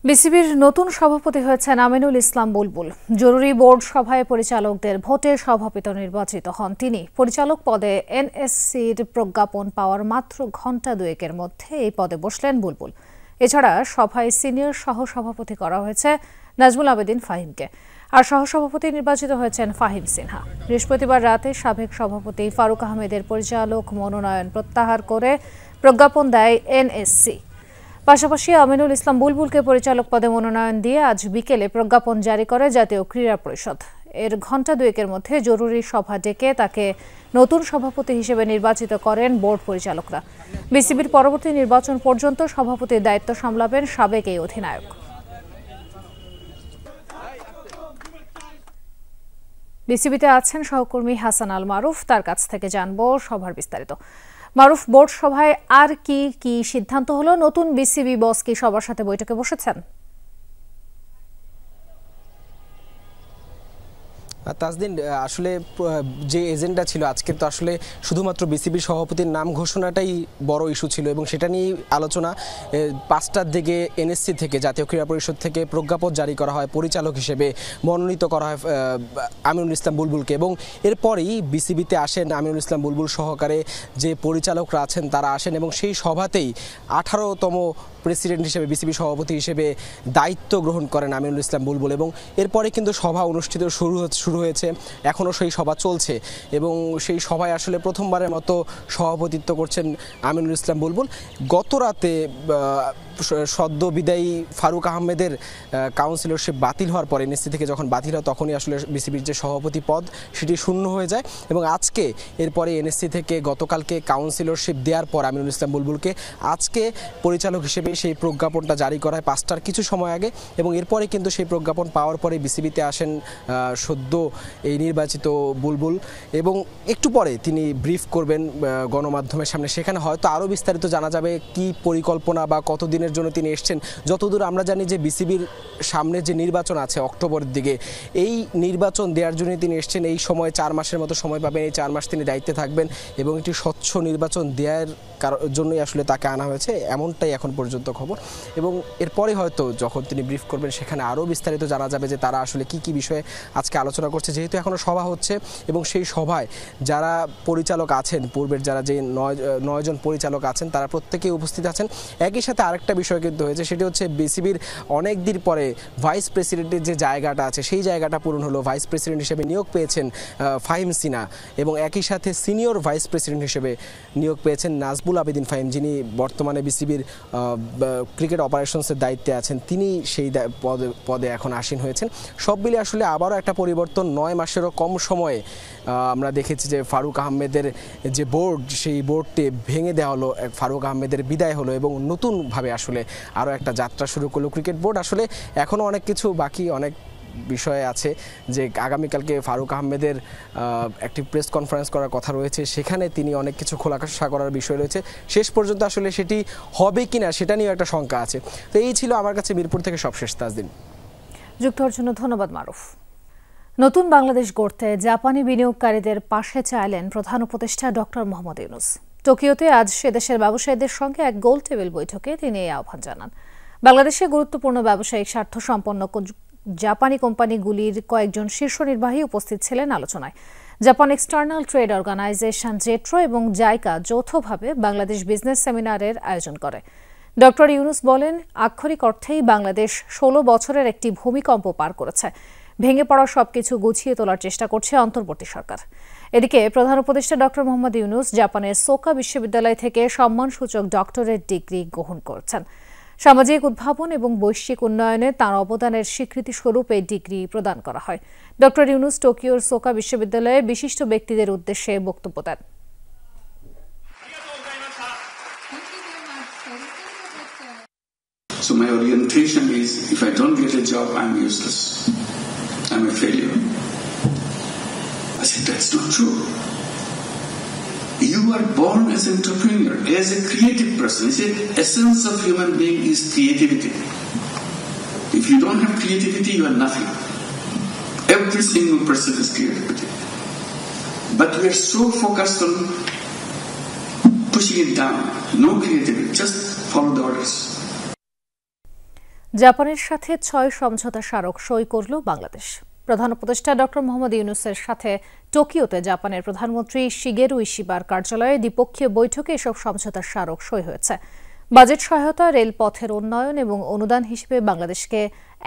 বিসিবির নতুন সভাপতি হয়েছেন আমিনুল ইসলাম বুলবুল। জরুরি বোর্ড সভায় পরিচালকদের ভোটে সভাপতি নির্বাচিত হন তিনি। পরিচালক পদে এনএসসির প্রজ্ঞাপন পাওয়ার মাত্র ঘণ্টা দুয়েকের মধ্যে এই পদে বসলেন বুলবুল। এছাড়া সভায় সিনিয়র সহসভাপতি করা হয়েছে নাজমুল আবেদিন ফাহিমকে, আর সহসভাপতি নির্বাচিত হয়েছেন ফাহিম সিনহা। বৃহস্পতিবার রাতে সাবেক সভাপতি ফারুক আহমেদের পরিচালক মনোনয়ন প্রত্যাহার করে প্রজ্ঞাপন দেয় এনএসসি। পাশাপাশি আমিনুল ইসলাম বুলবুলকে পরিচালক পদে মনোনয়ন দিয়ে আজ বিকেলে প্রজ্ঞাপন জারি করে জাতীয় ক্রীড়া পরিষদ। এর ঘণ্টা দুয়েকের মধ্যে জরুরি সভা ডেকে তাকে নতুন সভাপতি হিসেবে নির্বাচিত করেন বোর্ড পরিচালকরা। বিসিবির পরবর্তী নির্বাচন পর্যন্ত সভাপতির দায়িত্ব সামলাবেন সাবেক এই অধিনায়ক। বিসিবিতে আছেন সহকর্মী হাসান আল মারুফ, তার কাছ থেকে জানবো সভার বিস্তারিত। মারুফ, বোর্ড সভায় আর কি সিদ্ধান্ত হলো? নতুন বিসিবি বস কি সবার সাথে বৈঠকে বসেছেন? তাজদিন, আসলে যে এজেন্ডা ছিল আজকে, তো আসলে শুধুমাত্র বিসিবির সভাপতির নাম ঘোষণাটাই বড় ইস্যু ছিল এবং সেটা নিয়েই আলোচনা। 5টার দিকে এনএসসি থেকে, জাতীয় ক্রীড়া পরিষদ থেকে প্রজ্ঞাপন জারি করা হয়, পরিচালক হিসেবে মনোনীত করা হয় আমিনুল ইসলাম বুলবুলকে এবং এরপরেই বিসিবিতে আসেন আমিনুল ইসলাম বুলবুল সহকারে যে পরিচালকরা আছেন তারা আসেন এবং সেই সভাতেই 18তম প্রেসিডেন্ট হিসেবে, বিসিবি সভাপতি হিসেবে দায়িত্ব গ্রহণ করেন আমিনুল ইসলাম বুলবুল এবং এরপরে কিন্তু সভা অনুষ্ঠিত শুরু হয়েছে, এখনও সেই সভা চলছে এবং সেই সভায় আসলে প্রথমবারের মতো সভাপতিত্ব করছেন আমিনুল ইসলাম বুলবুল। গত রাতে সদ্য বিদায়ী ফারুক আহমেদের কাউন্সিলরশিপ বাতিল হওয়ার পরে, এনএসসি থেকে যখন বাতিল হয় তখনই আসলে বিসিবির যে সভাপতি পদ সেটি শূন্য হয়ে যায় এবং আজকে এরপরে এনএসসি থেকে গতকালকে কাউন্সিলরশিপ দেওয়ার পর আমিনুল ইসলাম বুলবুলকে আজকে পরিচালক হিসেবে সেই প্রজ্ঞাপনটা জারি করা হয় 5টার কিছু সময় আগে এবং এরপরে কিন্তু সেই প্রজ্ঞাপন পাওয়ার পরে বিসিবিতে আসেন সদ্য এই নির্বাচিত বুলবুল এবং একটু পরে তিনি ব্রিফ করবেন গণমাধ্যমের সামনে। সেখানে হয়তো আরও বিস্তারিত জানা যাবে কি পরিকল্পনা বা কতদিনের জন্য তিনি এসছেন। যতদূর আমরা জানি যে বিসিবির সামনে যে নির্বাচন আছে অক্টোবরের দিকে, এই নির্বাচন দেওয়ার জন্য তিনি এসছেন। এই সময় 4 মাসের মতো সময় পাবেন, এই 4 মাস তিনি দায়িত্বে থাকবেন এবং একটি স্বচ্ছ নির্বাচন দেওয়ার জন্যই আসলে তাকে আনা হয়েছে, এমনটাই এখন পর্যন্ত খবর। এবং এরপরে হয়তো যখন তিনি ব্রিফ করবেন সেখানে আরও বিস্তারিত জানা যাবে যে তারা আসলে কি বিষয়ে আজকে আলোচনা করছে। যেহেতু এখনও সভা হচ্ছে এবং সেই সভায় যারা পরিচালক আছেন, পূর্বের যারা যে 9 জন পরিচালক আছেন তারা প্রত্যেকেই উপস্থিত আছেন। একই সাথে আরেকটা বিষয় কিন্তু হয়েছে, সেটি হচ্ছে বিসিবির অনেক দিন পরে ভাইস প্রেসিডেন্টের যে জায়গাটা আছে সেই জায়গাটা পূরণ হলো। ভাইস প্রেসিডেন্ট হিসেবে নিয়োগ পেয়েছেন ফাহিম সিনহা এবং একই সাথে সিনিয়র ভাইস প্রেসিডেন্ট হিসেবে নিয়োগ পেয়েছেন নাজমুল আবেদিন ফাহিম, যিনি বর্তমানে বিসিবির ক্রিকেট অপারেশনসের দায়িত্বে আছেন। তিনি সেই পদে এখন আসীন হয়েছেন। সব মিলে আসলে আবারও একটা পরিবর্তন। 9 মাসেরও কম সময়ে আমরা দেখেছি যে ফারুক আহমেদের যে বোর্ড, সেই বোর্ডটি ভেঙে দেওয়া হলো, ফারুক আহমেদের বিদায় হলো এবং নতুনভাবে আসলে আরও একটা যাত্রা শুরু করলো ক্রিকেট বোর্ড। আসলে এখনও অনেক কিছু বাকি, অনেক বিষয় আছে যে আগামীকালকে ফারুক আহমেদের একটি প্রেস কনফারেন্স করার কথা রয়েছে, সেখানে তিনি অনেক কিছু খোলাসা করার বিষয় রয়েছে। শেষ পর্যন্ত আসলে সেটি হবে কিনা সেটা নিয়েও একটা শঙ্কা আছে। তো এই ছিল আমার কাছে মিরপুর থেকে সবশেষ। তাজদিন, যুক্ত হওয়ার জন্য ধন্যবাদ মারুফ। নতুন বাংলাদেশ গড়তে জাপানি বিনিয়োগকারীদের পাশে চাইলেন প্রধান উপদেষ্টা ডক্টর মোহাম্মদ ইউনূস। টোকিওতে আজ সেদেশের ব্যবসায়ীদের সঙ্গে এক গোল টেবিল বৈঠকে তিনি এই আহ্বান জানান। বাংলাদেশে গুরুত্বপূর্ণ ব্যবসায়িক স্বার্থ সম্পন্ন জাপানি কোম্পানিগুলির কয়েকজন শীর্ষ নির্বাহী উপস্থিত ছিলেন আলোচনায়। Japan external trade organisation JETRO এবং জাইকা যৌথভাবে বাংলাদেশ বিজনেস সেমিনারের আয়োজন করে। ডক্টর ইউনূস বলেন, আক্ষরিক অর্থেই বাংলাদেশ 16 বছরের একটি ভূমিকম্প পার করেছে। ভেঙে পড়া সবকিছু গুছিয়ে তোলার চেষ্টা করছে অন্তর্বর্তী সরকার। এদিকে প্রধান উপদেষ্টা ডক্টর মোহাম্মদ ইউনূস জাপানের সোকা বিশ্ববিদ্যালয় থেকে সম্মানসূচক ডক্টরেট ডিগ্রি গ্রহণ করছেন। সামাজিক উদ্ভাবন এবং বৈশ্বিক উন্নয়নে তাঁর অবদানের স্বীকৃতি স্বরূপ এই ডিগ্রি প্রদান করা হয়। ডক্টর ইউনূস টোকিওর সোকা বিশ্ববিদ্যালয়ে বিশিষ্ট ব্যক্তিদের উদ্দেশ্যে বক্তব্য দেন। So my orientation is, if I don't get a job, I'm useless. I'm a failure. I said, that's not true. You are born as an entrepreneur, as a creative person. It's the essence of human being is creativity. If you don't have creativity, you are nothing. Every single person is creativity. But we are so focused on pushing it down. No creativity, just follow the orders. জাপানের সাথে 6 সমঝোতা স্মারক সই করল বাংলাদেশ। প্রধান উপদেষ্টা doctor Mohammad ইউনূসের সাথে টোকিওতে জাপানের প্রধানমন্ত্রী শিগেরু ইশিবার কার্যালয়ে দ্বিপক্ষীয় বৈঠকে এসব সমঝোতা স্মারক সই হয়েছে। বাজেট সহায়তা, রেলপথের উন্নয়ন এবং অনুদান হিসেবে বাংলাদেশকে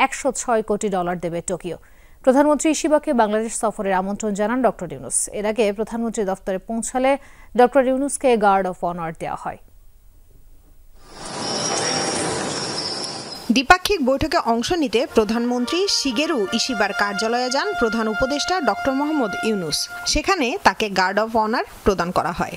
$106 কোটি দেবে টোকিও। প্রধানমন্ত্রী ইশিবাকে বাংলাদেশ সফরের আমন্ত্রণ জানান ডক্টর ইউনূস। এর আগে প্রধানমন্ত্রী দফতরে পৌঁছালে ডক্টর ইউনূসকে গার্ড অফ অনার দেওয়া হয়। দ্বিপাক্ষিক বৈঠকে অংশ নিতে প্রধানমন্ত্রী শিগেরু ইশিবার কার্যালয়ে যান প্রধান উপদেষ্টা ডক্টর মোহাম্মদ ইউনূস। সেখানে তাকে গার্ড অফ অনার প্রদান করা হয়।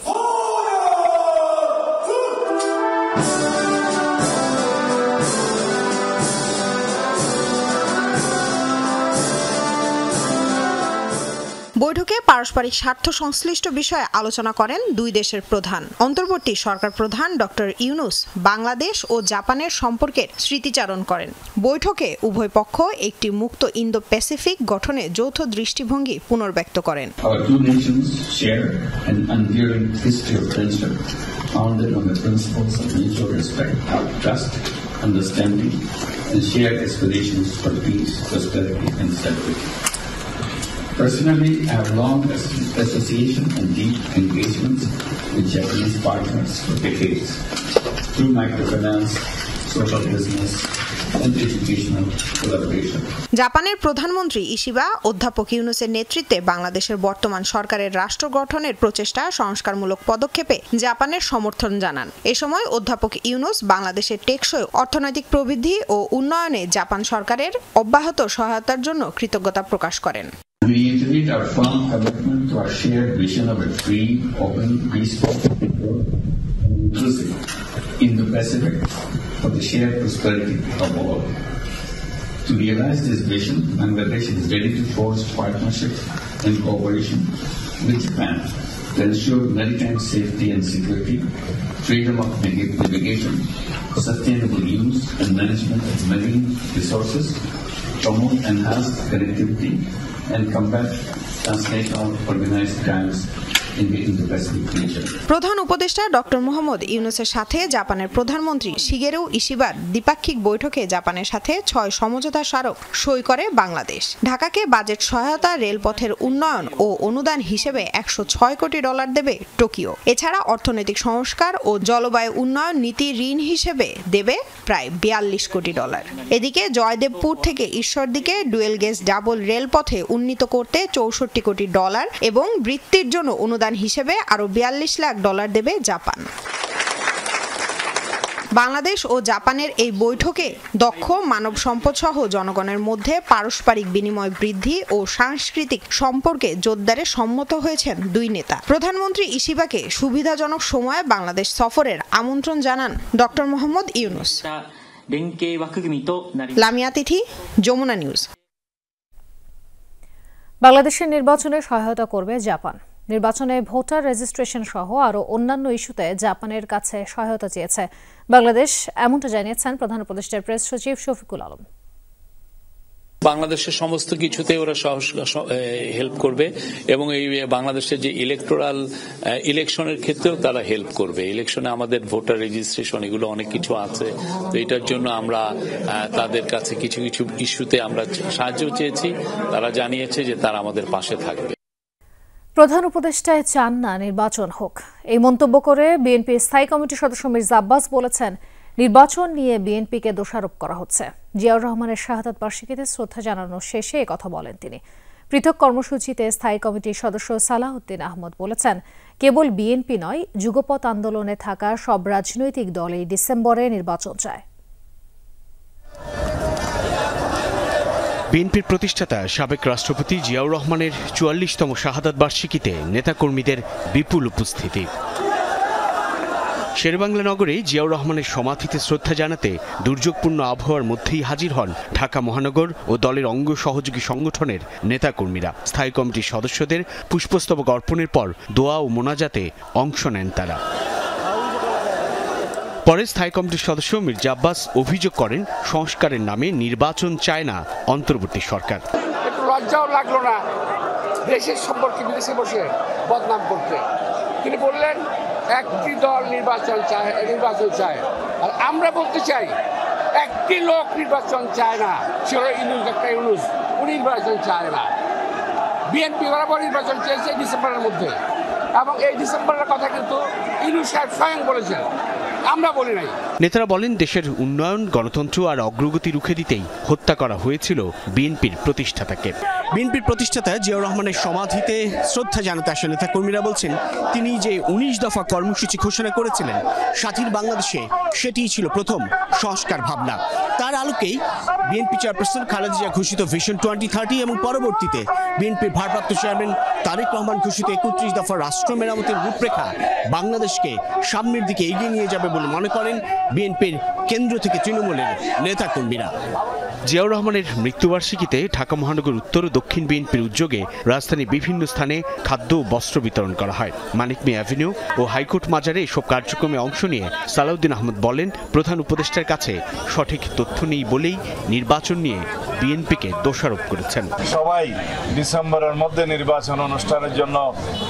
বৈঠকে পারস্পরিক স্বার্থ সংশ্লিষ্ট বিষয়ে আলোচনা করেন দুই দেশের প্রধান। অন্তর্বর্তী সরকার প্রধান ডক্টর ইউনূস বাংলাদেশ ও জাপানের সম্পর্কের স্মৃতিচারণ করেন। বৈঠকে উভয় পক্ষ একটি মুক্ত ইন্দো প্যাসিফিক গঠনে যৌথ দৃষ্টিভঙ্গি পুনর্ব্যক্ত করেন। Personally, I have long association and deep engagements with Japanese partners for decades through microfinance, social business, and educational collaboration. জাপানের প্রধানমন্ত্রী ইশিবা অধ্যাপক ইউনূসের নেতৃত্বে বাংলাদেশের বর্তমান সরকারের রাষ্ট্র গঠনের প্রচেষ্টা সংস্কারমূলক পদক্ষেপে জাপানের সমর্থন জানান। এ সময় অধ্যাপক ইউনূস বাংলাদেশের টেকসই অর্থনৈতিক প্রবৃদ্ধি ও উন্নয়নে জাপান সরকারের অব্যাহত সহায়তার জন্য কৃতজ্ঞতা প্রকাশ করেন। We reiterate our firm commitment to our shared vision of a free, open, peaceful, and inclusive Indo-Pacific for the shared prosperity of all. To realize this vision, Bangladesh is ready to forge partnership and cooperation with Japan to ensure maritime safety and security, freedom of navigation, sustainable use and management of marine resources, promote enhanced connectivity, and combat transnational organized crimes in the Indo-Pacific region. প্রধান উপদেষ্টা doctor Mohammad ইউনূসের সাথে জাপানের প্রধানমন্ত্রী Shigeru ইশিবার দ্বিপাক্ষিক বৈঠকে জাপানের সাথে 6 সমঝোতা স্মারক সই করে বাংলাদেশ। ঢাকাকে বাজেট সহায়তা, রেলপথের উন্নয়ন ও অনুদান হিসেবে $106 কোটি দেবে টোকিও। এছাড়া অর্থনৈতিক সংস্কার ও জলবায়ু উন্নয়ন নীতি ঋণ হিসেবে দেবে প্রায় $42 কোটি। এদিকে জয়দেবপুর থেকে ঈশ্বরদীকে ডুয়েল গেজ ডাবল রেলপথে উন্নীত করতে $64 কোটি এবং বৃত্তির জন্য অনুদান হিসেবে আরো $42 লাখ দেবে জাপান। বাংলাদেশ ও জাপানের এই বৈঠকে দক্ষ মানব সম্পদ সহ জনগণের মধ্যে পারস্পরিক বিনিময় বৃদ্ধি ও সাংস্কৃতিক সম্পর্কে জোরদারে সম্মত হয়েছেন দুই নেতা। প্রধানমন্ত্রী ইশিবাকে সুবিধাজনক সময়ে বাংলাদেশ সফরের আমন্ত্রণ জানান ডক্টর মোহাম্মদ ইউনূস। লামিয়া তিথি, যমুনা নিউজ। বাংলাদেশের নির্বাচনে সহায়তা করবে জাপান। নির্বাচনে ভোটার রেজিস্ট্রেশন সহ আরও অন্যান্য ইস্যুতে জাপানের কাছে সহায়তা চেয়েছে বাংলাদেশ, এমনটা জানিয়েছেন প্রধান উপদেষ্টার প্রেস সচিব শফিকুল আলম। বাংলাদেশের সমস্ত কিছুতে ওরা হেল্প করবে এবং এই বাংলাদেশের যে ইলেকশনের ক্ষেত্রেও তারা হেল্প করবে। ইলেকশনে আমাদের ভোটার রেজিস্ট্রেশন এগুলো অনেক কিছু আছে, তো এটার জন্য আমরা তাদের কাছে কিছু কিছু ইস্যুতে আমরা সাহায্য চেয়েছি। তারা জানিয়েছে যে তারা আমাদের পাশে থাকবে। প্রধান উপদেষ্টায় চান না নির্বাচন হোক, এই মন্তব্য করে বিএনপির স্থায়ী কমিটির সদস্য মির্জা আব্বাস বলেছেন, নির্বাচন নিয়ে বিএনপিকে দোষারোপ করা হচ্ছে। জিয়াউর রহমানের শাহাদাত বার্ষিকীতে শ্রদ্ধা জানানোর শেষে একথা বলেন তিনি। পৃথক কর্মসূচিতে স্থায়ী কমিটির সদস্য সালাহউদ্দিন আহমদ বলেছেন, কেবল বিএনপি নয়, যুগপৎ আন্দোলনে থাকা সব রাজনৈতিক দলই ডিসেম্বরে নির্বাচন চায়। বিএনপির প্রতিষ্ঠাতা সাবেক রাষ্ট্রপতি জিয়াউর রহমানের ৪৪তম শাহাদাত বার্ষিকীতে নেতাকর্মীদের বিপুল উপস্থিতি। শেরেবাংলা নগরে জিয়াউর রহমানের সমাধিতে শ্রদ্ধা জানাতে দুর্যোগপূর্ণ আবহাওয়ার মধ্যেই হাজির হন ঢাকা মহানগর ও দলের অঙ্গ সহযোগী সংগঠনের নেতাকর্মীরা। স্থায়ী কমিটির সদস্যদের পুষ্পস্তবক অর্পণের পর দোয়া ও মোনাজাতে অংশ নেন তারা। পরে স্থায়ী কমিটির সদস্য মির্জা আব্বাস অভিযোগ করেন, সংস্কারের নামে নির্বাচন চায় না অন্তর্বর্তী সরকার। একটু লজ্জাও লাগলো না দেশের সম্পর্কে বিদেশে বসে বদনাম করতে? তিনি বললেন একটি দল নির্বাচন চায়, আর আমরা বলতে চাই একটি লোক নির্বাচন চায় না, সে হলো ইউনূস, ডক্টর ইউনূস। উনি নির্বাচন চায় না। বিএনপি বরাবর নির্বাচন চেয়েছে ডিসেম্বরের মধ্যে, এবং এই ডিসেম্বরের কথা কিন্তু ইউনূস সাহেব স্বয়ং বলেছেন, আমরা বলি নাই। নেতারা বলেন, দেশের উন্নয়ন, গণতন্ত্র আর অগ্রগতি রুখে দিতেই হত্যা করা হয়েছিল বিএনপির প্রতিষ্ঠাতাকে। বিএনপির প্রতিষ্ঠাতা জিয়াউর রহমানের সমাধিতে শ্রদ্ধা জানাতে আসা নেতা কর্মীরা বলছেন, তিনি যে 19 দফা কর্মসূচি ঘোষণা করেছিলেন স্বাধীন বাংলাদেশে, সেটিই ছিল প্রথম সংস্কার ভাবনা। তার আলোকেই বিএনপি চেয়ারপারসন খালেদা জিয়া ঘোষিত ভিশন 2030 এবং পরবর্তীতে বিএনপির ভারপ্রাপ্ত চেয়ারম্যান তারেক রহমান ঘোষিত 31 দফা রাষ্ট্র মেরামতের রূপরেখা বাংলাদেশকে সামনের দিকে এগিয়ে নিয়ে যাবে বলে মনে করেন বিএনপির কেন্দ্র থেকে তৃণমূলের নেতাকর্মীরা। জিয়াউর রহমানের মৃত্যুবার্ষিকীতে ঢাকা মহানগর উত্তর ও দক্ষিণ বিএনপির উদ্যোগে রাজধানীর বিভিন্ন স্থানে খাদ্য ও বস্ত্র বিতরণ করা হয়। মানিক মিয়া অ্যাভিনিউ ও হাইকোর্ট মাজারে এসব কার্যক্রমে অংশ নিয়ে সালাউদ্দিন আহমদ বলেন, প্রধান উপদেষ্টার কাছে সঠিক তথ্য নেই বলেই নির্বাচন নিয়ে বিএনপিকে দোষারোপ করেছেন। সবাই ডিসেম্বরের মধ্যে নির্বাচন অনুষ্ঠানের জন্য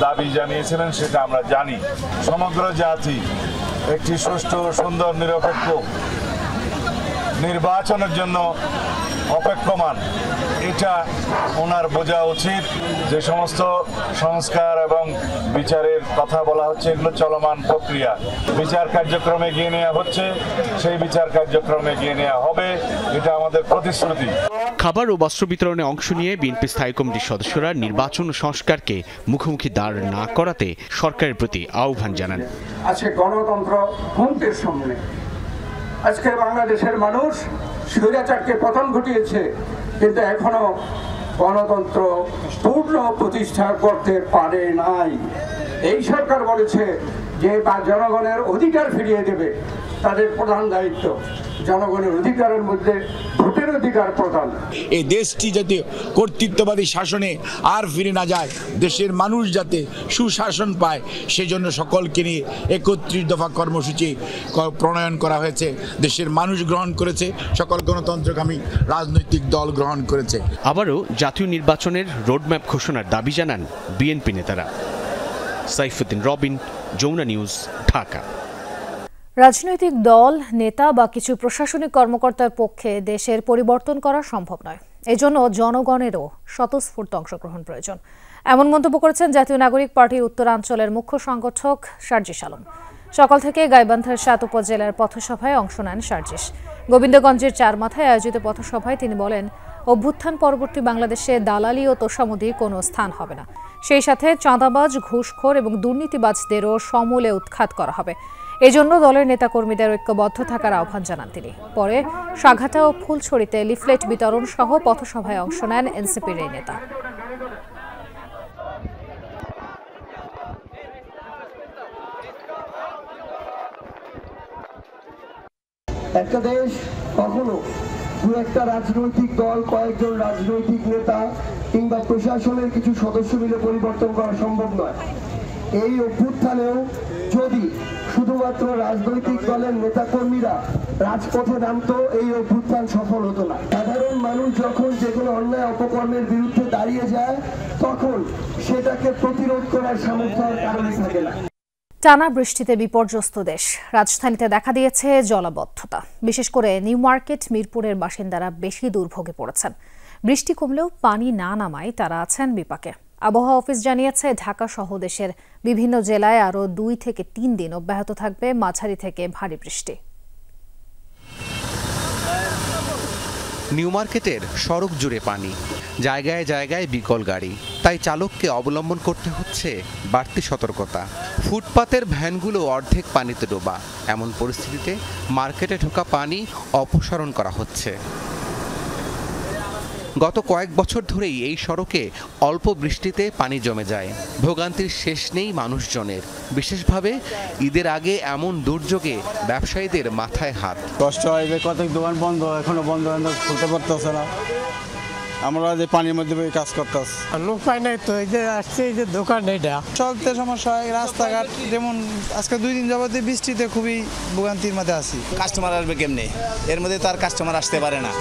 দাবি জানিয়েছিলেন, সেটা আমরা জানি। সমগ্র জাতি একটি সুষ্ঠু, সুন্দর, নিরপেক্ষ নির্বাচনের জন্য অপেক্ষমান। এটা ওনার বোঝা উচিত। যে সমস্ত সংস্কার এবং বিচারের কথা বলা হচ্ছে, এগুলো চলমান প্রক্রিয়া। বিচার কার্যক্রমে এগিয়ে নেওয়া হচ্ছে, সেই বিচার কার্যক্রমে এগিয়ে নেওয়া হবে, এটা আমাদের প্রতিশ্রুতি। খাবার ও বস্ত্র বিতরণে অংশ নিয়ে বিএনপি স্থায়ী কমিটির সদস্যরা নির্বাচন ও সংস্কারকে মুখোমুখি দাঁড় না করাতে সরকারের প্রতি আহ্বান জানান। আজকে গণতন্ত্র হুমকির সামনে। আজকে বাংলাদেশের মানুষ স্বৈরাচারকে পতন ঘটিয়েছে, কিন্তু এখনো গণতন্ত্র পূর্ণ প্রতিষ্ঠা করতে পারে নাই। এই সরকার বলেছে যে জনগণের অধিকার ফিরিয়ে দেবে, তাদের প্রধান দায়িত্ব জনগণের অধিকারের মধ্যে ভোটের অধিকার প্রদান। এই দেশটি যাতে কর্তৃত্ববাদী শাসনে আর ফিরে না যায়, দেশের মানুষ যাতে সুশাসন পায়, সেজন্য সকলকে নিয়ে 31 দফা কর্মসূচি প্রণয়ন করা হয়েছে। দেশের মানুষ গ্রহণ করেছে, সকল গণতন্ত্রকামী রাজনৈতিক দল গ্রহণ করেছে। আবারও জাতীয় নির্বাচনের রোডম্যাপ ঘোষণার দাবি জানান বিএনপি নেতারা। সাইফুদ্দিন রবিন, যমুনা নিউজ, ঢাকা। রাজনৈতিক দল, নেতা বা কিছু প্রশাসনিক কর্মকর্তার পক্ষে দেশের পরিবর্তন করা সম্ভব নয়। এজন্য জনগণেরও স্বতঃস্ফূর্ত অংশগ্রহণ প্রয়োজন, এমন মন্তব্য করেছেন জাতীয় নাগরিক পার্টির উত্তরাঞ্চলের মুখ্য সংগঠক সার্জিস আলম। সকাল থেকে গাইবান্ধার 7 উপজেলার পথসভায় অংশ নেন সার্জিস। গোবিন্দগঞ্জের চারমাথায় আয়োজিত পথসভায় তিনি বলেন, অভ্যুত্থান পরবর্তী বাংলাদেশে দালালি ও তোষামোদির কোনো স্থান হবে না। সেই সাথে চাঁদাবাজ, ঘুষখোর এবং দুর্নীতিবাজদেরও সমূলে উৎখাত করা হবে। এজন্য দলের নেতাকর্মীদের ঐক্যবদ্ধ থাকার আহ্বান জানান তিনি। পরে সাঘাটা ও ফুলছড়িতে লিফলেট বিতরণ সহ পথসভায় অংশ নেন এনসিপির এই নেতা। একটা দেশ কখনো দু একটা রাজনৈতিক দল, কয়েকজন রাজনৈতিক নেতা কিংবা প্রশাসনের কিছু সদস্য মিলে পরিবর্তন করা সম্ভব নয়। এই অভ্যুত্থানেও যদি শুধুমাত্র রাজনৈতিক দলের নেতাকর্মীরা রাজপথে নামতো, এই অভ্যুত্থান সফল হতো না। সাধারণ মানুষ যখন যে কোনো অন্যায় অপকর্মের বিরুদ্ধে দাঁড়িয়ে যায়, তখন সেটাকে প্রতিরোধ করার সামর্থ্য কারণে থাকে না। টানা বৃষ্টিতে বিপর্যস্ত দেশ। রাজধানীতে দেখা দিয়েছে জলাবদ্ধতা। বিশেষ করে নিউ মার্কেট, মিরপুরের বাসিন্দারা বেশি দুর্ভোগে পড়েছেন। বৃষ্টি কমলেও পানি না নামায় তারা আছেন বিপাকে। আবহাওয়া অফিস জানিয়েছে, ঢাকা সহ দেশের বিভিন্ন জেলায় আরও 2 থেকে 3 দিন অব্যাহত থাকবে মাঝারি থেকে ভারী বৃষ্টি। নিউ মার্কেটের সড়ক জুড়ে পানি, জায়গায় জায়গায় বিকল গাড়ি, তাই চালককে অবলম্বন করতে হচ্ছে বাড়তি সতর্কতা। ফুটপাতের ভ্যানগুলো অর্ধেক পানিতে ডোবা। এমন পরিস্থিতিতে মার্কেটে ঢোকা পানি অপসারণ করা হচ্ছে। গত কয়েক বছর ধরেই এই সড়কে অল্প বৃষ্টিতে পানি জমে যায়। ভোগান্তির শেষ নেই মানুষজনের। বিশেষভাবে ঈদের আগে এমন দুর্যোগে ব্যবসায়ীদের মাথায় হাত। কষ্ট হয় যে কত দোকান বন্ধ, এখনো বন্ধ খুলতে পারতেছে না। আমরা যে পানির মধ্যে কাজ করতেছি, উপায় নাই তো। এই যে আসছে, এই যে দোকান, এটা চলতে সমস্যা হয়। রাস্তাঘাট যেমন আজকে 2 দিন যাবত বৃষ্টিতে খুবই ভোগান্তির মধ্যে আছি। কাস্টমার আসবে কেমনে? এর মধ্যে তার কাস্টমার আসতে পারে না।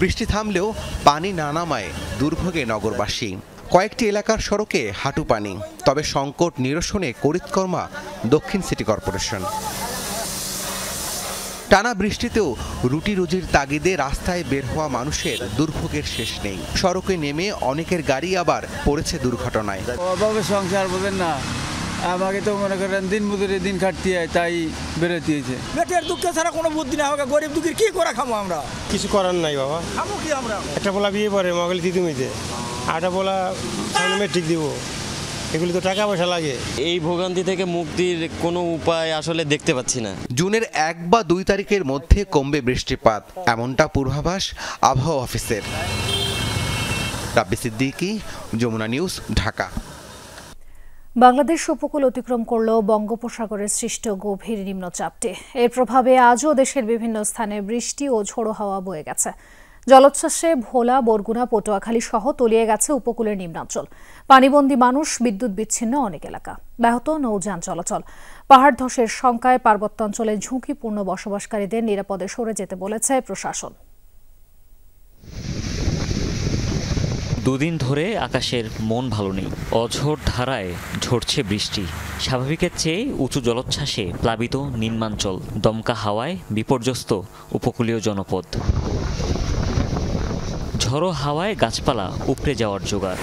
বৃষ্টি থামলেও পানি না নামায় দুর্ভোগে নগরবাসী। কয়েকটি এলাকার সড়কে হাঁটু পানি। তবে সংকট নিরসনে করিতকর্মা দক্ষিণ সিটি কর্পোরেশন। টানা বৃষ্টিতেও রুটি রুজির তাগিদে রাস্তায় বের হওয়া মানুষের দুর্ভোগের শেষ নেই। সড়কে নেমে অনেকের গাড়ি আবার পড়েছে দুর্ঘটনায়। অভাবে সংসার বোঝেন না, আমাকে তো মনে করেন দিন মজুরি দিন খাটতে হয়, তাই বেরোতে হয়েছে। পেটের দুঃখে ছাড়া কোনো বুদ্ধি না হবে, গরিব দুঃখের কি করে খাবো আমরা? কিছু করার নাই বাবা, খাবো কি আমরা? একটা বলা বিয়ে পরে মগল তিতুমিতে, আটা বলা সামনে মেট্রিক দিব, এগুলি তো টাকা পয়সা লাগে। এই ভোগান্তি থেকে মুক্তির কোনো উপায় আসলে দেখতে পাচ্ছি না। জুনের 1 বা 2 তারিখের মধ্যে কমবে বৃষ্টিপাত, এমনটা পূর্বাভাস আবহাওয়া অফিসের। রাব্বি সিদ্দিকী, যমুনা নিউজ, ঢাকা। বাংলাদেশ উপকূল অতিক্রম করল বঙ্গোপসাগরের সৃষ্ট গভীর নিম্নচাপটি। এর প্রভাবে আজও দেশের বিভিন্ন স্থানে বৃষ্টি ও ঝোড়ো হাওয়া বয়ে গেছে। জলোচ্ছ্বাসে ভোলা, বরগুনা, পটুয়াখালী সহ তলিয়ে গেছে উপকূলের নিম্নাঞ্চল। পানিবন্দী মানুষ, বিদ্যুৎ বিচ্ছিন্ন অনেক এলাকা, ব্যাহত নৌযান চলাচল। পাহাড় ধসের শঙ্কায় পার্বত্যাঞ্চলে ঝুঁকিপূর্ণ বসবাসকারীদের নিরাপদে সরে যেতে বলেছে প্রশাসন। দুদিন ধরে আকাশের মন ভালো নেই। অঝোর ধারায় ঝরছে বৃষ্টি। স্বাভাবিকের চেয়ে উঁচু জলোচ্ছ্বাসে প্লাবিত নিম্নাঞ্চল, দমকা হাওয়ায় বিপর্যস্ত উপকূলীয় জনপদ। ঝড়ো হাওয়ায় গাছপালা উপড়ে যাওয়ার জোগাড়।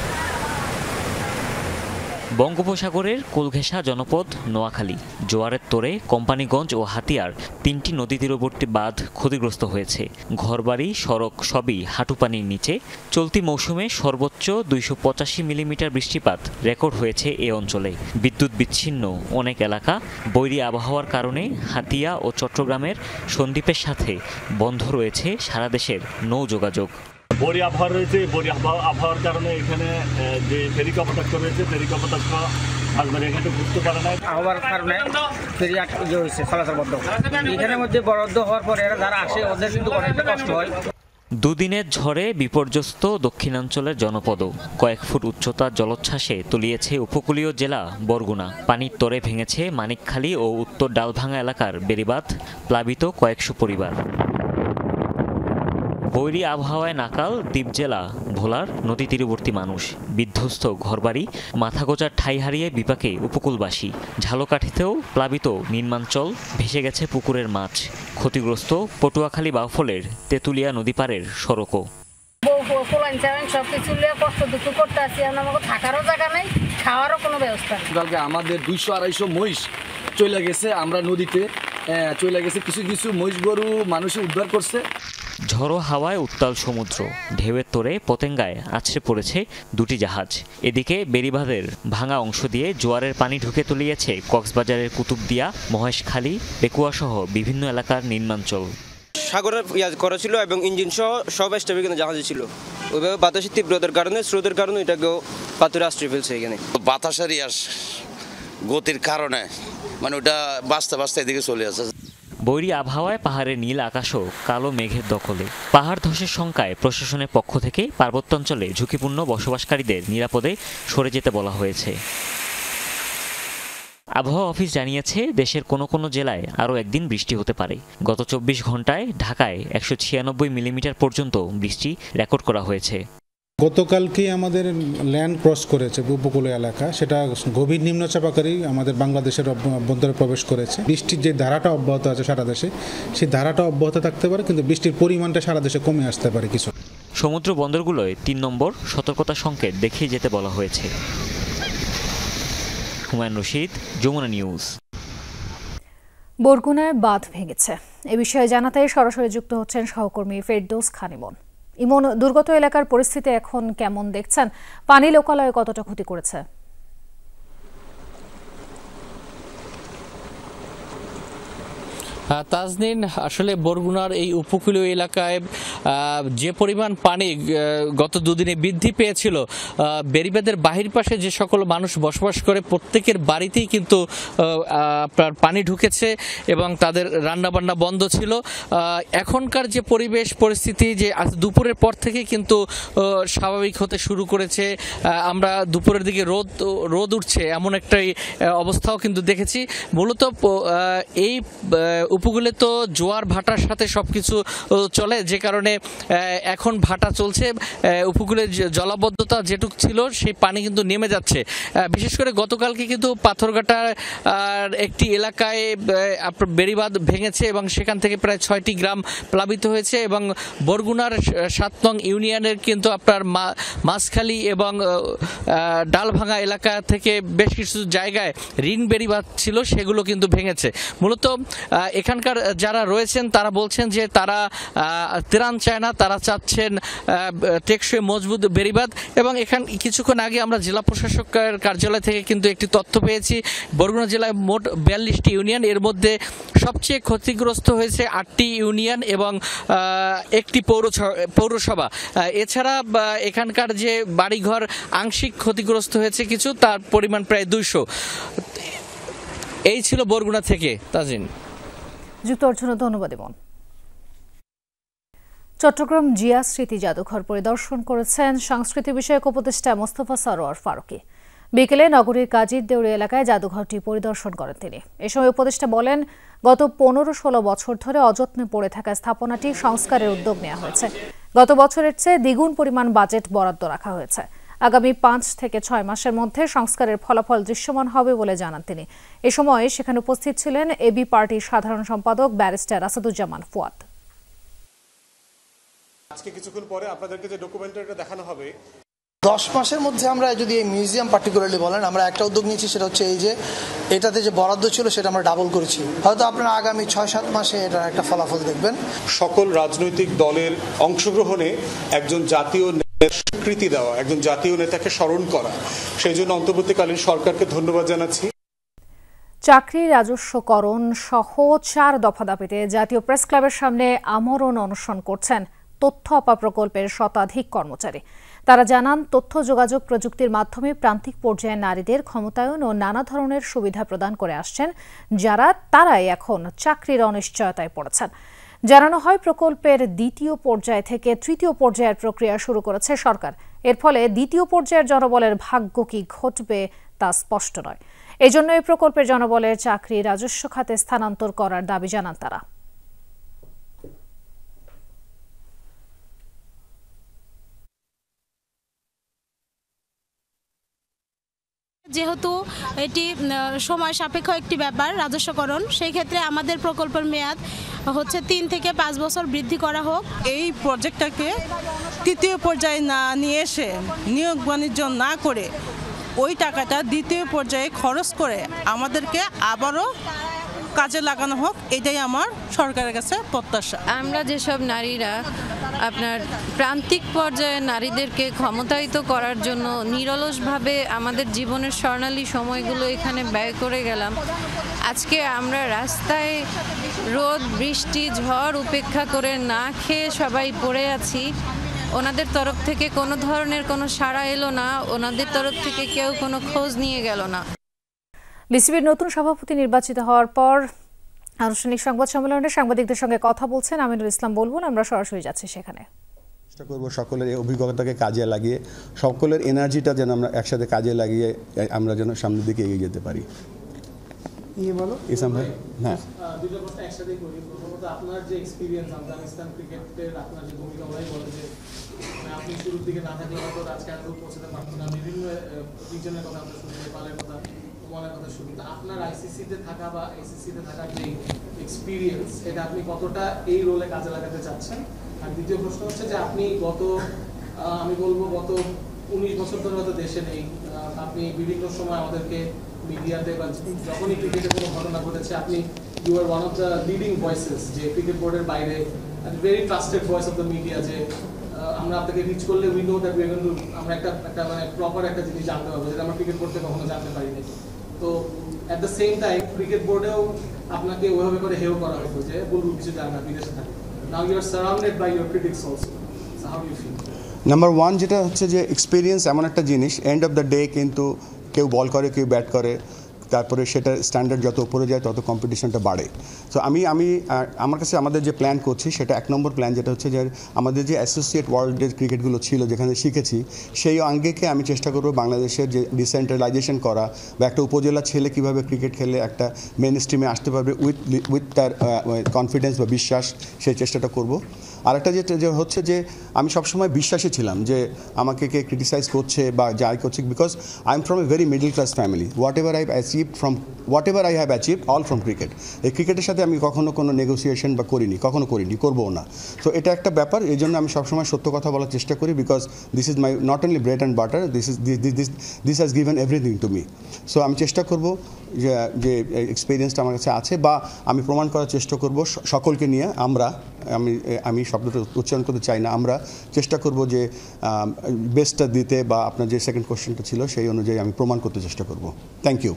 বঙ্গোপসাগরের কোলঘেঁষা জনপদ নোয়াখালী, জোয়ারের তোড়ে কোম্পানিগঞ্জ ও হাতিয়ার 3টি নদী তীরবর্তী বাঁধ ক্ষতিগ্রস্ত হয়েছে। ঘরবাড়ি, সড়ক সবই হাঁটু পানির নিচে। চলতি মৌসুমে সর্বোচ্চ 285 মিলিমিটার বৃষ্টিপাত রেকর্ড হয়েছে এ অঞ্চলে। বিদ্যুৎ বিচ্ছিন্ন অনেক এলাকা। বৈরী আবহাওয়ার কারণে হাতিয়া ও চট্টগ্রামের সন্দ্বীপের সাথে বন্ধ রয়েছে সারা দেশের নৌ যোগাযোগ। বৈরী আবহাওয়া রয়েছে, বৈরী আবহাওয়ার কারণে এখানে যে ফেরি কপোতাক্ষ রয়েছে, ফেরি কপোতাক্ষ আসলে এখানে বুঝতে পারে না। আবহাওয়ার কারণে ফেরি আটকে হয়েছে, চলাচল বন্ধ। এখানের মধ্যে বরাদ্দ হওয়ার পরে যারা আসে ওদের কিন্তু অনেকটা কষ্ট হয়। দুদিনের ঝড়ে বিপর্যস্ত দক্ষিণাঞ্চলের জনপদও। কয়েক ফুট উচ্চতার জলোচ্ছ্বাসে তলিয়েছে উপকূলীয় জেলা বরগুনা। পানির তোড়ে ভেঙেছে মানিকখালী ও উত্তর ডালভাঙ্গা এলাকার বেড়িবাঁধ, প্লাবিত কয়েকশো পরিবার। বৈরী আবহাওয়ায় নাকাল দ্বীপ জেলা ভোলার নদী তীরবর্তী মানুষ। বিধ্বস্ত ঘরবাড়ি, মাথা গোজার ঠাঁই হারিয়ে বিপাকে উপকূলবাসী। ঝালকাঠিতেও প্লাবিত নিম্নাঞ্চল, ভেসে গেছে পুকুরের মাছ। ক্ষতিগ্রস্ত পটুয়াখালী বাউফলের তেঁতুলিয়া নদী পারের সড়কও। সবকিছু কষ্ট দুঃখ করতে আসি, আমাকে থাকারও জায়গা নেই, খাওয়ারও কোনো ব্যবস্থা নেই। কালকে আমাদের 200-250 মহিষ চলে গেছে, আমরা নদীতে চলে গেছে। কিছু কিছু মহিষ গরু মানুষে উদ্ধার করছে। ঝড়ো হাওয়ায় উত্তাল সমুদ্র, ঢেউয়ের তোড়ে পতেঙ্গায় আছড়ে পড়েছে 2টি জাহাজ। এদিকে বেড়িবাঁধের ভাঙা অংশ দিয়ে জোয়ারের পানি ঢুকে তলিয়েছে কক্সবাজারের কুতুবদিয়া, মহেশখালী, পেকুয়া সহ বিভিন্ন এলাকার নিম্নাঞ্চল। সাগরের করা ছিল এবং ইঞ্জিন সহ সব স্টেপে কিন্তু জাহাজে ছিল। ওইভাবে বাতাসের তীব্রতার কারণে, স্রোতের কারণে এটাকেও পাথরে আশ্রয় ফেলছে। এখানে বাতাসের গতির কারণে মানে ওটা বাঁচতে বাঁচতে এদিকে চলে আসে। বৈরী আবহাওয়ায় পাহাড়ের নীল আকাশও কালো মেঘের দখলে। পাহাড় ধসের শঙ্কায় প্রশাসনের পক্ষ থেকে পার্বত্যাঞ্চলে ঝুঁকিপূর্ণ বসবাসকারীদের নিরাপদে সরে যেতে বলা হয়েছে। আবহাওয়া অফিস জানিয়েছে, দেশের কোনো কোনো জেলায় আরও একদিন বৃষ্টি হতে পারে। গত 24 ঘন্টায় ঢাকায় 196 মিলিমিটার পর্যন্ত বৃষ্টি রেকর্ড করা হয়েছে। গতকালকে আমাদের ল্যান্ড ক্রস করেছে উপকূলীয় এলাকা, সেটা গভীর নিম্নচাপ আকারেই আমাদের বাংলাদেশের অভ্যন্তরে প্রবেশ করেছে। বৃষ্টির যে ধারাটা অব্যাহত আছে সারা দেশে, সেই ধারাটা অব্যাহত থাকতে পারে, কিন্তু বৃষ্টির পরিমাণটা সারা দেশে কমে আসতে পারে কিছু। সমুদ্র বন্দরগুলোয় 3 নম্বর সতর্কতা সংকেত দেখিয়ে যেতে বলা হয়েছে। হুমায়ুন রশিদ, যমুনা নিউজ। বরগুনায় বাঁধ ভেঙেছে, এ বিষয়ে জানাতে সরাসরি যুক্ত হচ্ছেন সহকর্মী ফেরদৌস খান ইমন। ইমন, দুর্গত এলাকার পরিস্থিতি এখন কেমন দেখছেন? পানি লোকালয়ে কতটা ক্ষতি করেছে? তাজনীন, আসলে বরগুনার এই উপকূলীয় এলাকায় যে পরিমাণ পানি গত দুদিনে বৃদ্ধি পেয়েছিল, বেড়িবাঁধের বাহির পাশে যে সকল মানুষ বসবাস করে প্রত্যেকের বাড়িতেই কিন্তু আপনার পানি ঢুকেছে এবং তাদের রান্নাবান্না বন্ধ ছিল। এখনকার যে পরিবেশ পরিস্থিতি, যে দুপুরের পর থেকে কিন্তু স্বাভাবিক হতে শুরু করেছে। আমরা দুপুরের দিকে রোদ উঠছে এমন একটাই অবস্থাও কিন্তু দেখেছি। মূলত এই উপকূলে তো জোয়ার ভাটার সাথে সবকিছু চলে, যে কারণে এখন ভাটা চলছে। উপকূলে জলাবদ্ধতা যেটুক ছিল সেই পানি কিন্তু নেমে যাচ্ছে। বিশেষ করে গতকালকে কিন্তু পাথরঘাটার একটি এলাকায় বেড়িবাঁধ ভেঙেছে এবং সেখান থেকে প্রায় 6টি গ্রাম প্লাবিত হয়েছে এবং বরগুনার 7 নং ইউনিয়নের কিন্তু আপনার মাছখালী এবং ডালভাঙা এলাকা থেকে বেশ কিছু জায়গায় রিং বেড়িবাঁধ ছিল, সেগুলো কিন্তু ভেঙেছে। মূলত এখানকার যারা রয়েছেন তারা বলছেন যে তারা ত্রাণ চায় না, তারা চাচ্ছেন টেকসই মজবুত বেড়িবাঁধ। এবং এখান কিছুক্ষণ আগে আমরা জেলা প্রশাসকের কার্যালয় থেকে কিন্তু একটি তথ্য পেয়েছি, বরগুনা জেলায় মোট 42টি ইউনিয়ন, এর মধ্যে সবচেয়ে ক্ষতিগ্রস্ত হয়েছে 8টি ইউনিয়ন এবং একটি পৌরসভা। এছাড়া এখানকার যে বাড়িঘর আংশিক ক্ষতিগ্রস্ত হয়েছে কিছু, তার পরিমাণ প্রায় 200। এই ছিল বরগুনা থেকে তাজিন। যুক্ত অর্জুন, ধন্যবাদ। এবং চট্টগ্রাম জিয়া স্মৃতি জাদুঘর পরিদর্শন করেছেন সংস্কৃতি বিষয়ক উপদেষ্টা মোস্তফা সরোয়ার ফারুকী। বিকেলে নগরীর কাজীর দেউরি এলাকায় জাদুঘরটি পরিদর্শন করেন তিনি। এ সময় উপদেষ্টা বলেন, গত 15-16 বছর ধরে অযত্নে পড়ে থাকা স্থাপনাটি সংস্কারের উদ্যোগ নেওয়া হয়েছে। গত বছরের চেয়ে দ্বিগুণ পরিমাণ বাজেট বরাদ্দ রাখা হয়েছে। আগামী 5 থেকে 6 মাসের মধ্যে সংস্কারের ফলাফল দৃশ্যমান হবে বলে জানান তিনি। এ সময় সেখানে উপস্থিত ছিলেন এবি পার্টির সাধারণ সম্পাদক ব্যারিস্টার আসাদুজ্জামান ফুয়াদ। আজকে কিছুক্ষণ পরে আপনাদেরকে যে ডকুমেন্টারিটা দেখানো হবে, 10 মাসের মধ্যে আমরা যদি এই মিউজিয়াম পার্টিকুলারলি বলেন, আমরা একটা উদ্যোগ নিয়েছি, সেটা হচ্ছে এই যে এটাতে যে বরাদ্দ ছিল সেটা আমরা ডাবল করেছি। হয়তো আপনারা আগামী 6-7 মাসে এটার একটা ফলাফল দেখবেন। সকল রাজনৈতিক দলের অংশগ্রহণে একজন জাতীয় স্বীকৃতি দেওয়া, একজন জাতীয় নেতাকে স্মরণ করা, সেই জন্য অন্তর্বর্তীকালীন সরকারকে ধন্যবাদ জানাচ্ছি। চাকরি রাজস্বকরণ সহ 4 দফা দাবিতে জাতীয় প্রেস ক্লাবের সামনে আমরণ অনশন করছেন তথ্য আপা প্রকল্পের শতাধিক কর্মচারী। তারা জানান, তথ্য যোগাযোগ প্রযুক্তির মাধ্যমে প্রান্তিক পর্যায়ে নারীদের ক্ষমতায়ন ও নানা ধরনের সুবিধা প্রদান করে আসছেন তারাই এখন চাকরির অনিশ্চয়তায় পড়েছেন। জানানো হয়, প্রকল্পের 2য় পর্যায় থেকে 3য় পর্যায়ের প্রক্রিয়া শুরু করেছে সরকার। এর ফলে 2য় পর্যায়ের জনবলের ভাগ্য কি ঘটবে তা স্পষ্ট নয়। এজন্য এই প্রকল্পের জনবলের চাকরি রাজস্ব খাতে স্থানান্তর করার দাবি জানান তারা। যেহেতু এটি সময় সাপেক্ষ একটি ব্যাপার রাজস্বকরণ, সেই ক্ষেত্রে আমাদের প্রকল্পের মেয়াদ হচ্ছে 3 থেকে 5 বছর বৃদ্ধি করা হোক। এই প্রজেক্টটাকে 3য় পর্যায়ে না নিয়ে এসে নিয়োগ বাণিজ্য না করে ওই টাকাটা 2য় পর্যায়ে খরচ করে আমাদেরকে আবারও কাজে লাগানো হোক, এটাই আমার সরকারের কাছে প্রত্যাশা। আমরা যেসব নারীরা আপনার প্রান্তিক পর্যায়ে নারীদেরকে ক্ষমতায়িত করার জন্য নিরলসভাবে আমাদের জীবনের স্বর্ণালী সময়গুলো এখানে ব্যয় করে গেলাম, আজকে আমরা রাস্তায় রোদ বৃষ্টি ঝড় উপেক্ষা করে না খেয়ে সবাই পড়ে আছি। ওনাদের তরফ থেকে কোনো ধরনের কোনো সাড়া এলো না, ওনাদের তরফ থেকে কেউ কোনো খোঁজ নিয়ে গেল না। বিসিবির নতুন সভাপতি নির্বাচিত হওয়ার পর আনুষ্ঠানিক সংবাদ সম্মেলনে সাংবাদিকদের সঙ্গে কথা বলছেন আমিনুল ইসলাম বলবুন। আমরা সরাসরি যাচ্ছি সেখানে। চেষ্টা করব সকলের এই অভিজ্ঞতাকে কাজে লাগিয়ে, সকলের এনার্জিটা যেন আমরা একসাথে কাজে লাগিয়ে আমরা যেন সামনের দিকে এগিয়ে যেতে পারি। ইসলাম ভাই, হ্যাঁ, দুটো কথা একসাথে করি। প্রথমত আপনার যে এক্সপিরিয়েন্স আফগানিস্তান ক্রিকেটের, আপনার যে ভূমিকা ওরাই বলে যে আপনি শুরুর দিকে না থাকলে হয়তো আজকে এত পৌঁছাতে পারতেন না। বিভিন্ন রিজনের কথা আমরা শুনি, নেপালের কথা, ওমানের কথা শুনি। তা আপনার আইসিসিতে থাকা বা আইসিসিতে থাকার যে এক্সপিরিয়েন্স, এটা আপনি কতটা এই রোলে কাজে লাগাতে চাচ্ছেন? আর দ্বিতীয় প্রশ্ন হচ্ছে যে আপনি আমি বলবো গত 19 বছর ধরে হয়তো দেশে নেই, আপনি বিভিন্ন সময় আমাদেরকে মিডিয়াতে বা যখনই ক্রিকেটে কোনো ঘটনা ঘটেছে আপনি you are one of the leading voices, যে ক্রিকেট বোর্ডের বাইরে very trusted voice of the media, যে আমরা আপনাকে রিচ করলে we know that we can do, আমরা একটা মানে প্রপার একটা জিনিস জানতে পারবো যেটা আমরা ক্রিকেট বোর্ডে কখনো জানতে পারিনি। তো at the same time cricket বোর্ডেও আপনাকে ওইভাবে করে হেও করা হতো যে বুলবুল কিছু জানে না, বিদেশে থাকে। Now you are surrounded by your critics also, so how do you feel? Number 1 যেটা হচ্ছে যে এক্সপিরিয়েন্স এমন একটা জিনিস, এন্ড অফ দ্য ডে কিন্তু কেউ বল করে কেউ ব্যাট করে, তারপরে সেটার স্ট্যান্ডার্ড যত উপরে যায় তত কম্পিটিশনটা বাড়ে। সো আমার কাছে আমাদের যে প্ল্যান করছি সেটা 1 নম্বর প্ল্যান, যেটা হচ্ছে যে আমাদের যে অ্যাসোসিয়েট ওয়ার্ল্ডের ক্রিকেটগুলো ছিল যেখানে শিখেছি, সেই অঙ্গেকে আমি চেষ্টা করব বাংলাদেশের যে ডিসেন্ট্রালাইজেশন করা বা একটা উপজেলা ছেলে কীভাবে ক্রিকেট খেলে একটা মেন স্ট্রিমে আসতে পারবে উইথ তার কনফিডেন্স বা বিশ্বাস, সেই চেষ্টাটা করব। আরেকটা যে হচ্ছে যে আমি সবসময় বিশ্বাসী ছিলাম যে আমাকে কে ক্রিটিসাইজ করছে বা যাই করছে, because I am from a very middle class family. What ever I have achieved all from cricket. এই ক্রিকেটের সাথে আমি কখনো কোনো নেগোসিয়েশন বা করিনি, করবও না। তো এটা একটা ব্যাপার, এই জন্য আমি সবসময় সত্য কথা বলার চেষ্টা করি, because this is my not only bread and butter, this has given everything to me. So আমি চেষ্টা করব যে এক্সপিরিয়েন্সটা আমার কাছে আছে বা আমি প্রমাণ করার চেষ্টা করব সকলকে নিয়ে। আমি শব্দটা উচ্চারণ করতে চাই না, আমরা চেষ্টা করব যে বেস্টটা দিতে, বা আপনার যে সেকেন্ড কোশ্চেনটা ছিল সেই অনুযায়ী আমি প্রমাণ করতে চেষ্টা করব। Thank you.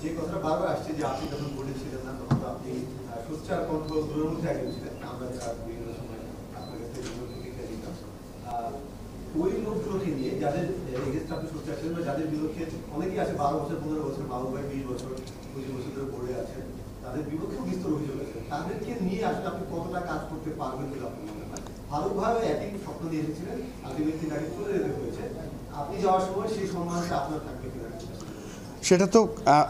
যে কথাটা বারবার আসছে যে আপনি যখন বলেছিলেন না তখন আপনি সোচ্চার কণ্ঠ দূরের মধ্যে একজন ছিলেন, আমরা বিভিন্ন সময় আপনার কাছে প্রতিক্রিয়া দিতাম। ওই লোকগুলোকে নিয়ে যাদের এগেস্ট আপনি সোচ্চার ছিলেন বা যাদের বিপক্ষে অনেকেই আছে 12 বছর 15 বছর, মাহবুব ভাই 20 বছর 25 বছর ধরে বোর্ডে আছেন, তাদের বিপক্ষেও বিস্তর অভিযোগ আছে। তাদেরকে নিয়ে আসলে আপনি কতটা কাজ করতে পারবেন বলে আপনি মনে হয়? ফারুকভাবে একই স্বপ্ন দিয়ে এসেছিলেন, আলটিমেটলি তাকে চলে যেতে হয়েছে। আপনি যাওয়ার সময় সেই সম্মানটা আপনার থাকবে কিনা? সেটা তো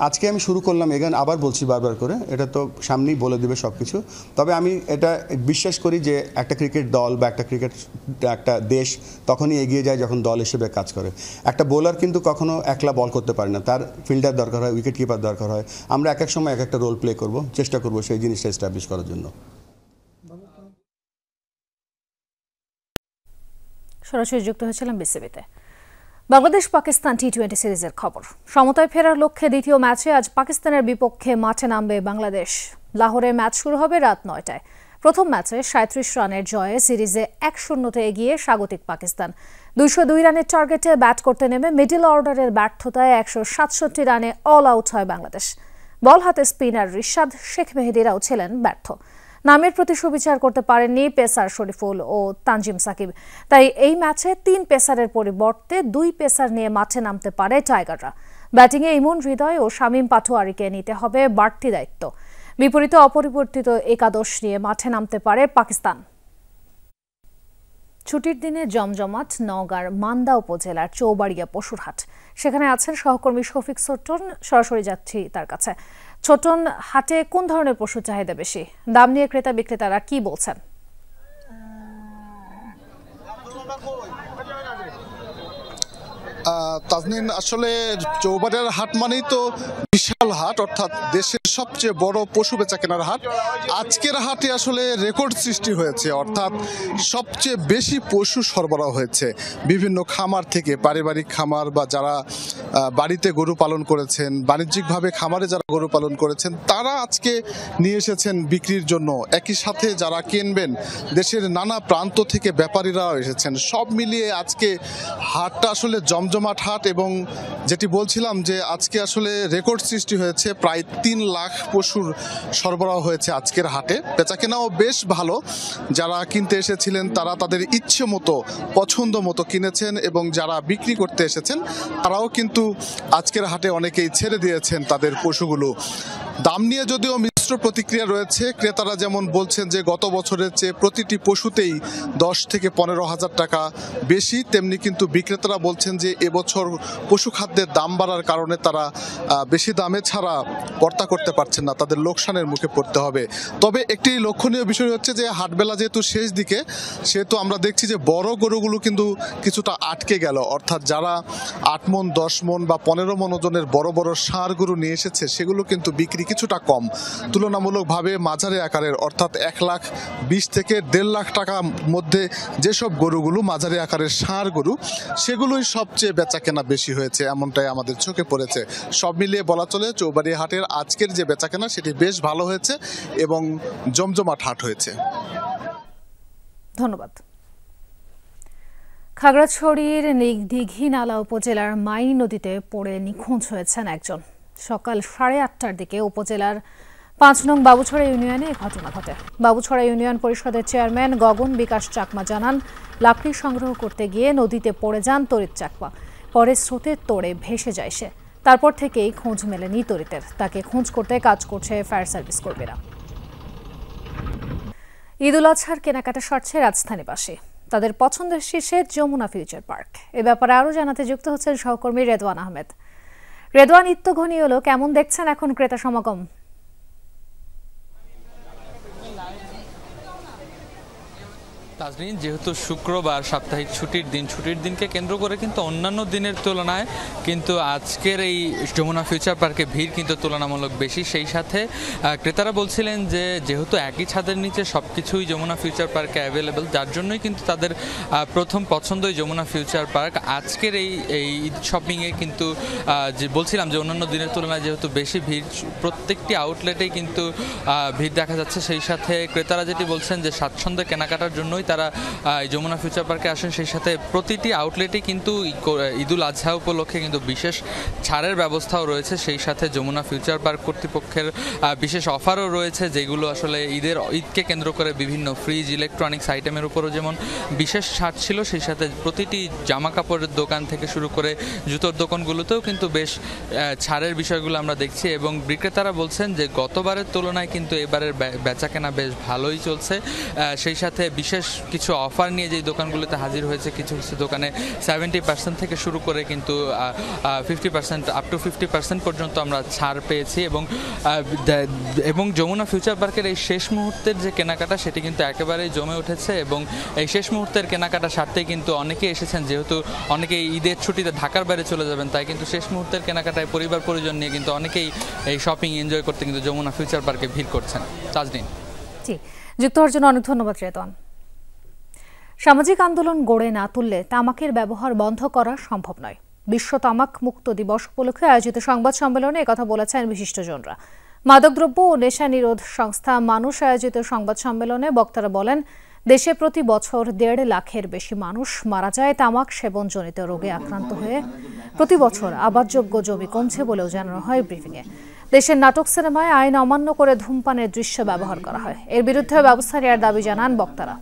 আজকে আমি শুরু করলাম এগান, আবার বলছি বারবার করে, এটা তো সামনেই বলে দেবে সব কিছু। তবে আমি এটা বিশ্বাস করি যে একটা ক্রিকেট দল বা একটা দেশ তখনই এগিয়ে যায় যখন দল হিসেবে কাজ করে। একটা বোলার কিন্তু কখনো একলা বল করতে পারে না, তার ফিল্ডার দরকার হয়, উইকেট কিপার দরকার হয়। আমরা এক এক সময় এক একটা রোল প্লে করব, চেষ্টা করব সেই জিনিসটা এস্টাবলিশ করার জন্য। সরাসরি যুক্ত হয়েছিলাম বিসিবিতে। বাংলাদেশ পাকিস্তান টি-20 সিরিজের খবর। সমতায় ফেরার লক্ষ্যে দ্বিতীয় ম্যাচে আজ পাকিস্তানের বিপক্ষে মাঠে নামবে বাংলাদেশ। লাহোরে ম্যাচ শুরু হবে রাত 9টায়। প্রথম ম্যাচে 37 রানের জয়ে সিরিজে 1-0 এগিয়ে স্বাগতিক পাকিস্তান। 202 রানের টার্গেটে ব্যাট করতে নেমে মিডল অর্ডারের ব্যর্থতায় 167 রানে অল আউট হয় বাংলাদেশ। বল হাতে স্পিনার রিশাদ, শেখ মেহেদিরাও ছিলেন ব্যর্থ। নামের প্রতি সুবিচার করতে পারেননি পেসার শরীফুল ও তানজিম সাকিব। তাই এই ম্যাচে 3 পেসারের পরিবর্তে 2 পেসার নিয়ে মাঠে নামতে পারে টাইগাররা। ব্যাটিংয়ে ইমন হৃদয় ও শামীম পাটোয়ারিকে নিতে হবে বাড়তি দায়িত্ব। বিপরীতে অপরিবর্তিত একাদশ নিয়ে মাঠে নামতে পারে পাকিস্তান। ছুটির দিনে জমজমাট নওগাঁর মান্দা উপজেলার চৌবাড়িয়া পশুর হাট। সেখানে আছেন সহকর্মী শফিক ছোটন, সরাসরি যাচ্ছি তার কাছে। ছোটন, হাটে কোন ধরনের পশু চাহিদা বেশি? দাম নিয়ে ক্রেতা বিক্রেতারা কি বলছেন? তাজনীন, আসলে চৌবাড়িয়ার হাট মানেই তো বিশাল হাট, অর্থাৎ দেশের সবচেয়ে বড় পশু বেচা কেনার হাট। আজকের হাটে আসলে রেকর্ড সৃষ্টি হয়েছে, অর্থাৎ সবচেয়ে বেশি পশু সরবরাহ হয়েছে বিভিন্ন খামার থেকে। পারিবারিক খামার বা যারা বাড়িতে গরু পালন করেছেন, বাণিজ্যিকভাবে খামারে যারা গরু পালন করেছেন, তারা আজকে নিয়ে এসেছেন বিক্রির জন্য। একই সাথে যারা কিনবেন, দেশের নানা প্রান্ত থেকে ব্যাপারীরাও এসেছেন। সব মিলিয়ে আজকে হাটটা আসলে জমজমাট হাট। এবং যেটি বলছিলাম যে আজকে আসলে রেকর্ড সৃষ্টি হয়েছে, প্রায় 3 লাখ পশুর সরবরাহ হয়েছে আজকের হাটে। বেচাকেনাও বেশ ভালো। যারা কিনতে এসেছিলেন তারা তাদের ইচ্ছে মতো, পছন্দ মতো কিনেছেন, এবং যারা বিক্রি করতে এসেছেন তারাও কিন্তু আজকের হাটে অনেকেই ছেড়ে দিয়েছেন তাদের পশুগুলো। দাম নিয়ে যদিও মিশ্র প্রতিক্রিয়া রয়েছে। ক্রেতারা যেমন বলছেন যে গত বছরের চেয়ে প্রতিটি পশুতেই 10 থেকে 15 হাজার টাকা বেশি, তেমনি কিন্তু বিক্রেতারা বলছেন যে এবছর পশু খাদ্যের দাম বাড়ার কারণে তারা বেশি দামে ছাড়া কর্তা করতে পারছেন না, তাদের লোকসানের মুখে পড়তে হবে। তবে একটি লক্ষণীয় বিষয় হচ্ছে যে হাটবেলা যেহেতু শেষ দিকে, সেহেতু আমরা দেখছি যে বড় গরুগুলো কিন্তু কিছুটা আটকে গেল। অর্থাৎ যারা 8 মণ 10 মণ বা 15 মণ ওজনের বড় বড় ষাঁড় গরু নিয়ে এসেছে, সেগুলো কিন্তু বিক্রি কিছুটা কম। তুলনামূলকভাবে মাঝারি আকারের, অর্থাৎ 1,20,000 থেকে 1.5 লাখ টাকার মধ্যে যেসব গরুগুলো মাঝারি আকারের ষাঁড় গরু, সেগুলোই সবচেয়ে বেচা কেনা বেশি হয়েছে, এমনটাই আমাদের চোখে পড়েছে। সব মিলিয়ে বলা চলে চৌবাড়িয়া হাটের আজকের যে বেচা কেনা সেটি বেশ ভালো হয়েছে এবং জমজমাট হাট হয়েছে। ধন্যবাদ। খাগড়াছড়ির দীঘিনালা উপজেলার মাই নদীতে পড়ে নিখোঁজ হয়েছেন একজন। সকাল 8:30টার দিকে উপজেলার 5 নং বাবুছড়া ইউনিয়নে এই ঘটনা ঘটে। বাবুছড়া ইউনিয়ন পরিষদের চেয়ারম্যান গগন বিকাশ চাকমা জানান, লাকড়ি সংগ্রহ করতে গিয়ে নদীতে পড়ে যান তরিৎ চাকমা। পরে স্রোতের তোড়ে ভেসে যায় সে। তারপর থেকেই খোঁজ মেলেনি তরিতের। তাকে খোঁজ করতে কাজ করছে ফায়ার সার্ভিস কর্মীরা। ঈদ উল আজহার কেনাকাটা সারছে রাজধানীবাসী। তাদের পছন্দের শীর্ষে যমুনা ফিউচার পার্ক। এ ব্যাপারে আরও জানাতে যুক্ত হচ্ছেন সহকর্মী রেদওয়ান আহমেদ। রেদওয়ান, ঈদ তো ঘনিয়ে এলো, কেমন দেখছেন এখন ক্রেতা সমাগম? তাজরিন, যেহেতু শুক্রবার সাপ্তাহিক ছুটির দিনকে কেন্দ্র করে কিন্তু অন্যান্য দিনের তুলনায় কিন্তু আজকের এই যমুনা ফিউচার পার্কে ভিড় কিন্তু তুলনামূলক বেশি। সেই সাথে ক্রেতারা বলছিলেন যে যেহেতু একই ছাদের নিচে সব কিছুই যমুনা ফিউচার পার্কে অ্যাভেলেবেল, যার জন্যই কিন্তু তাদের প্রথম পছন্দই যমুনা ফিউচার পার্ক। আজকের এই ঈদ শপিংয়ে কিন্তু যে বলছিলাম যে অন্যান্য দিনের তুলনায় যেহেতু বেশি ভিড়, প্রত্যেকটি আউটলেটেই কিন্তু ভিড় দেখা যাচ্ছে। সেই সাথে ক্রেতারা যেটি বলছেন যে স্বাচ্ছন্দ্যে কেনাকাটার জন্যই তারা যমুনা ফিউচার পার্কে আসেন। সেই সাথে প্রতিটি আউটলেটে কিন্তু ঈদ উল আজহা উপলক্ষে কিন্তু বিশেষ ছাড়ের ব্যবস্থাও রয়েছে। সেই সাথে যমুনা ফিউচার পার্ক কর্তৃপক্ষের বিশেষ অফারও রয়েছে, যেগুলো আসলে ঈদকে কেন্দ্র করে বিভিন্ন ফ্রিজ, ইলেকট্রনিক্স আইটেমের উপরও যেমন বিশেষ ছাড় ছিল, সেই সাথে প্রতিটি জামা কাপড়ের দোকান থেকে শুরু করে জুতোর দোকানগুলোতেও কিন্তু বেশ ছাড়ের বিষয়গুলো আমরা দেখছি। এবং বিক্রেতারা বলছেন যে গতবারের তুলনায় কিন্তু এবারের বেচাকেনা বেশ ভালোই চলছে। সেই সাথে বিশেষ কিছু অফার নিয়ে যেই দোকানগুলোতে হাজির হয়েছে, কিছু কিছু দোকানে 70% থেকে শুরু করে কিন্তু 50% আপ টু 50% পর্যন্ত আমরা ছাড় পেয়েছি। এবং যমুনা ফিউচার পার্কের এই শেষ মুহূর্তের যে কেনাকাটা, সেটি কিন্তু একেবারেই জমে উঠেছে। এবং এই শেষ মুহূর্তের কেনাকাটা সারতেই কিন্তু অনেকেই এসেছেন, যেহেতু অনেকেই ঈদের ছুটিতে ঢাকার বাইরে চলে যাবেন, তাই কিন্তু শেষ মুহূর্তের কেনাকাটায় পরিবার পরিজন নিয়ে কিন্তু অনেকেই এই শপিং এনজয় করতে কিন্তু যমুনা ফিউচার পার্কে ভিড় করছেন। তাজরিন, জি, যুক্ত হওয়ার জন্য অনেক ধন্যবাদ রেতন। সামাজিক আন্দোলন গড়ে না তুললে তামাকের ব্যবহার বন্ধ করা সম্ভব নয়। বিশ্ব তামাক মুক্ত দিবস উপলক্ষে আয়োজিত সংবাদ সম্মেলনে একথা বলেছেন বিশিষ্টজনরা। মাদকদ্রব্য ও নেশা নিরোধ সংস্থা মানুষ আয়োজিত সংবাদ সম্মেলনে বক্তারা বলেন, দেশে প্রতি বছর 1.5 লাখের বেশি মানুষ মারা যায় তামাক সেবনজনিত রোগে আক্রান্ত হয়ে। প্রতি বছর আবাদযোগ্য জমি কমছে বলেও জানানো হয় ব্রিফিংয়ে। দেশের নাটক সিনেমায় আইন অমান্য করে ধূমপানের দৃশ্য ব্যবহার করা হয়। এর বিরুদ্ধে ব্যবস্থা নেওয়ার দাবি জানান বক্তারা।